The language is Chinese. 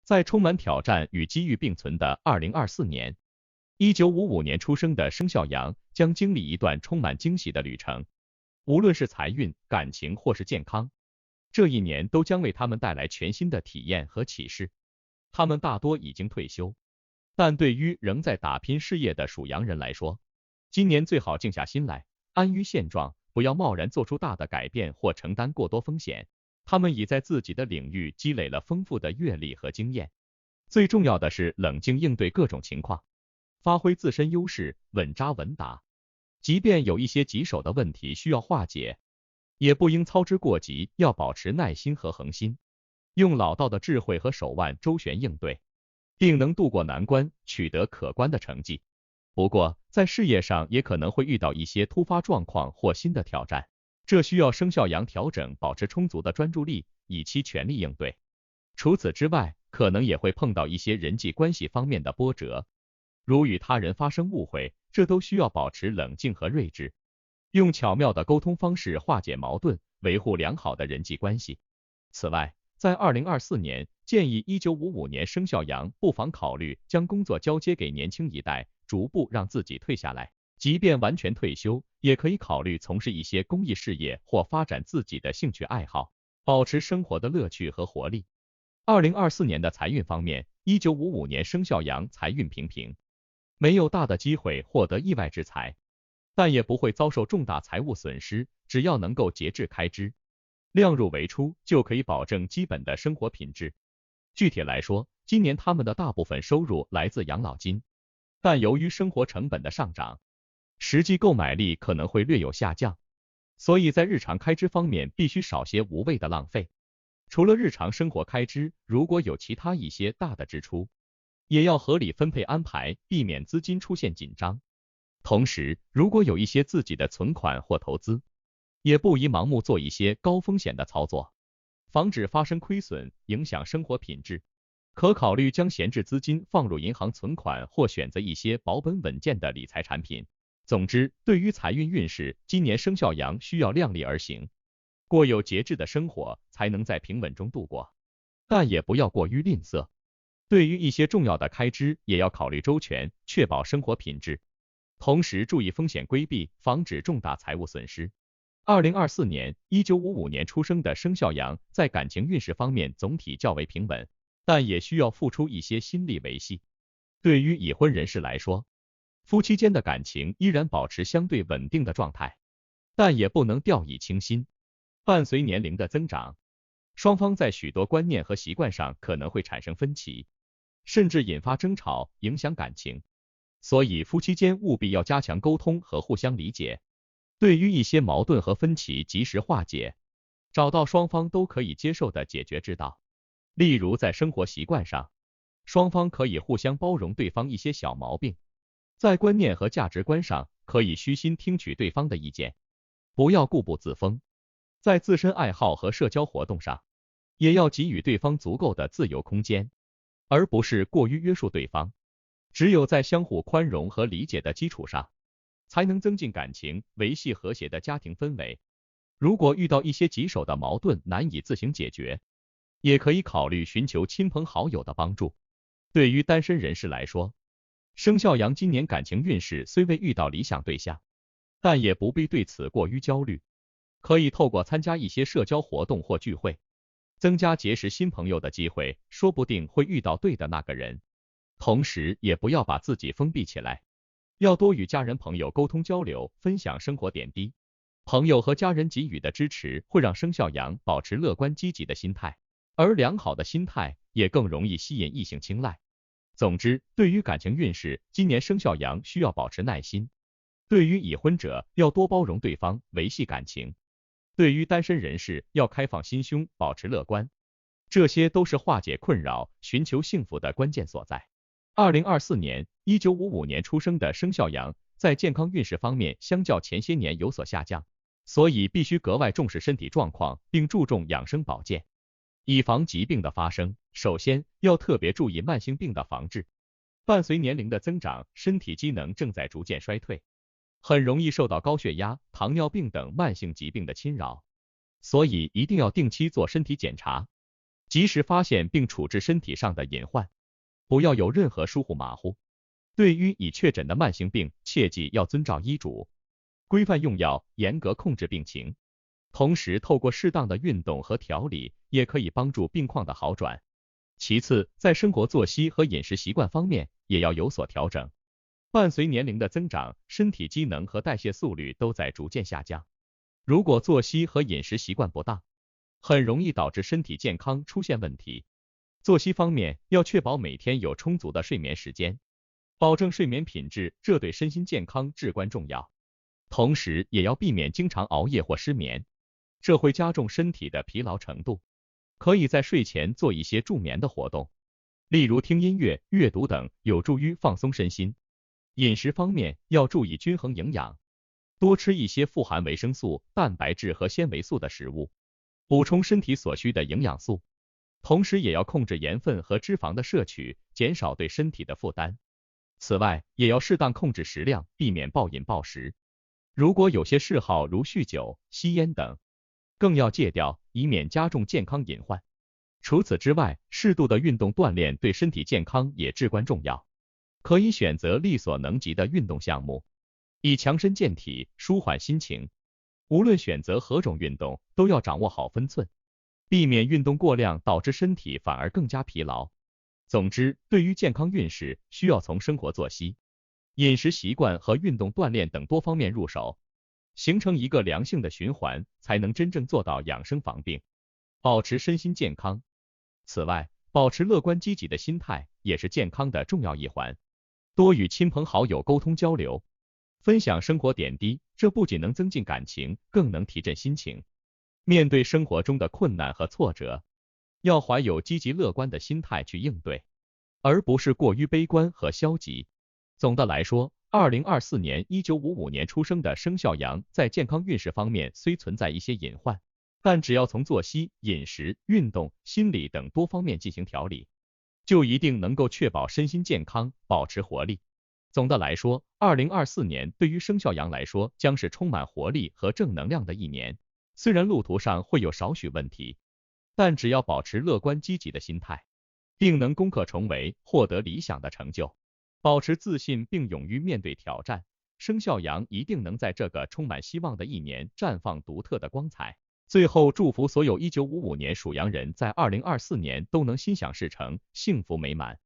在充满挑战与机遇并存的2024年，1955年出生的生肖羊将经历一段充满惊喜的旅程，无论是财运、感情或是健康，这一年都将为他们带来全新的体验和启示。他们大多已经退休，但对于仍在打拼事业的属羊人来说，今年最好静下心来，安于现状，不要贸然做出大的改变或承担过多风险。他们已在自己的领域积累了丰富的阅历和经验，最重要的是冷静应对各种情况，发挥自身优势，稳扎稳打。即便有一些棘手的问题需要化解，也不应操之过急，要保持耐心和恒心，用老道的智慧和手腕周旋应对，定能渡过难关，取得可观的成绩。不过，在事业上也可能会遇到一些突发状况或新的挑战，这需要生肖羊调整，保持充足的专注力，以期全力应对。除此之外，可能也会碰到一些人际关系方面的波折，如与他人发生误会，这都需要保持冷静和睿智，用巧妙的沟通方式化解矛盾，维护良好的人际关系。此外，在2024年，建议1955年生肖羊不妨考虑将工作交接给年轻一代，逐步让自己退下来。即便完全退休，也可以考虑从事一些公益事业或发展自己的兴趣爱好，保持生活的乐趣和活力。2024年的财运方面，1955年生肖羊财运平平，没有大的机会获得意外之财，但也不会遭受重大财务损失，只要能够节制开支，量入为出，就可以保证基本的生活品质。具体来说，今年他们的大部分收入来自养老金，但由于生活成本的上涨，实际购买力可能会略有下降，所以在日常开支方面必须少些无谓的浪费。除了日常生活开支，如果有其他一些大的支出，也要合理分配安排，避免资金出现紧张。同时，如果有一些自己的存款或投资，也不宜盲目做一些高风险的操作，防止发生亏损，影响生活品质。可考虑将闲置资金放入银行存款，或选择一些保本稳健的理财产品。总之，对于财运运势，今年生肖羊需要量力而行，过有节制的生活，才能在平稳中度过，但也不要过于吝啬。对于一些重要的开支，也要考虑周全，确保生活品质，同时注意风险规避，防止重大财务损失。2024年，1955年出生的生肖羊在感情运势方面总体较为平稳，但也需要付出一些心力维系。对于已婚人士来说，夫妻间的感情依然保持相对稳定的状态，但也不能掉以轻心。伴随年龄的增长，双方在许多观念和习惯上可能会产生分歧，甚至引发争吵，影响感情。所以夫妻间务必要加强沟通和互相理解，对于一些矛盾和分歧及时化解，找到双方都可以接受的解决之道。例如在生活习惯上，双方可以互相包容对方一些小毛病。在观念和价值观上，可以虚心听取对方的意见，不要固步自封。在自身爱好和社交活动上，也要给予对方足够的自由空间，而不是过于约束对方。只有在相互宽容和理解的基础上，才能增进感情，维系和谐的家庭氛围。如果遇到一些棘手的矛盾难以自行解决，也可以考虑寻求亲朋好友的帮助。对于单身人士来说，生肖羊今年感情运势虽未遇到理想对象，但也不必对此过于焦虑，可以透过参加一些社交活动或聚会，增加结识新朋友的机会，说不定会遇到对的那个人。同时，也不要把自己封闭起来，要多与家人朋友沟通交流，分享生活点滴。朋友和家人给予的支持会让生肖羊保持乐观积极的心态，而良好的心态也更容易吸引异性青睐。总之，对于感情运势，今年生肖羊需要保持耐心。对于已婚者，要多包容对方，维系感情。对于单身人士，要开放心胸，保持乐观。这些都是化解困扰、寻求幸福的关键所在。2024年，1955年出生的生肖羊，在健康运势方面相较前些年有所下降，所以必须格外重视身体状况，并注重养生保健，以防疾病的发生。首先，要特别注意慢性病的防治。伴随年龄的增长，身体机能正在逐渐衰退，很容易受到高血压、糖尿病等慢性疾病的侵扰，所以一定要定期做身体检查，及时发现并处置身体上的隐患，不要有任何疏忽马虎。对于已确诊的慢性病，切记要遵照医嘱，规范用药，严格控制病情。同时，透过适当的运动和调理，也可以帮助病况的好转。其次，在生活作息和饮食习惯方面，也要有所调整。伴随年龄的增长，身体机能和代谢速率都在逐渐下降。如果作息和饮食习惯不当，很容易导致身体健康出现问题。作息方面，要确保每天有充足的睡眠时间，保证睡眠品质，这对身心健康至关重要。同时，也要避免经常熬夜或失眠，这会加重身体的疲劳程度。可以在睡前做一些助眠的活动，例如听音乐、阅读等，有助于放松身心。饮食方面要注意均衡营养，多吃一些富含维生素、蛋白质和纤维素的食物，补充身体所需的营养素。同时也要控制盐分和脂肪的摄取，减少对身体的负担。此外，也要适当控制食量，避免暴饮暴食。如果有些嗜好如酗酒、吸烟等，更要戒掉，以免加重健康隐患。除此之外，适度的运动锻炼对身体健康也至关重要。可以选择力所能及的运动项目，以强身健体，舒缓心情。无论选择何种运动，都要掌握好分寸，避免运动过量导致身体反而更加疲劳。总之，对于健康运势，需要从生活作息、饮食习惯和运动锻炼等多方面入手，形成一个良性的循环，才能真正做到养生防病，保持身心健康。此外，保持乐观积极的心态也是健康的重要一环。多与亲朋好友沟通交流，分享生活点滴，这不仅能增进感情，更能提振心情。面对生活中的困难和挫折，要怀有积极乐观的心态去应对，而不是过于悲观和消极。总的来说，2024年1955年出生的生肖羊在健康运势方面虽存在一些隐患，但只要从作息、饮食、运动、心理等多方面进行调理，就一定能够确保身心健康，保持活力。总的来说，2024年对于生肖羊来说将是充满活力和正能量的一年。虽然路途上会有少许问题，但只要保持乐观积极的心态，定能攻克重围，获得理想的成就。保持自信并勇于面对挑战，生肖羊一定能在这个充满希望的一年绽放独特的光彩。最后，祝福所有1955年属羊人在2024年都能心想事成，幸福美满。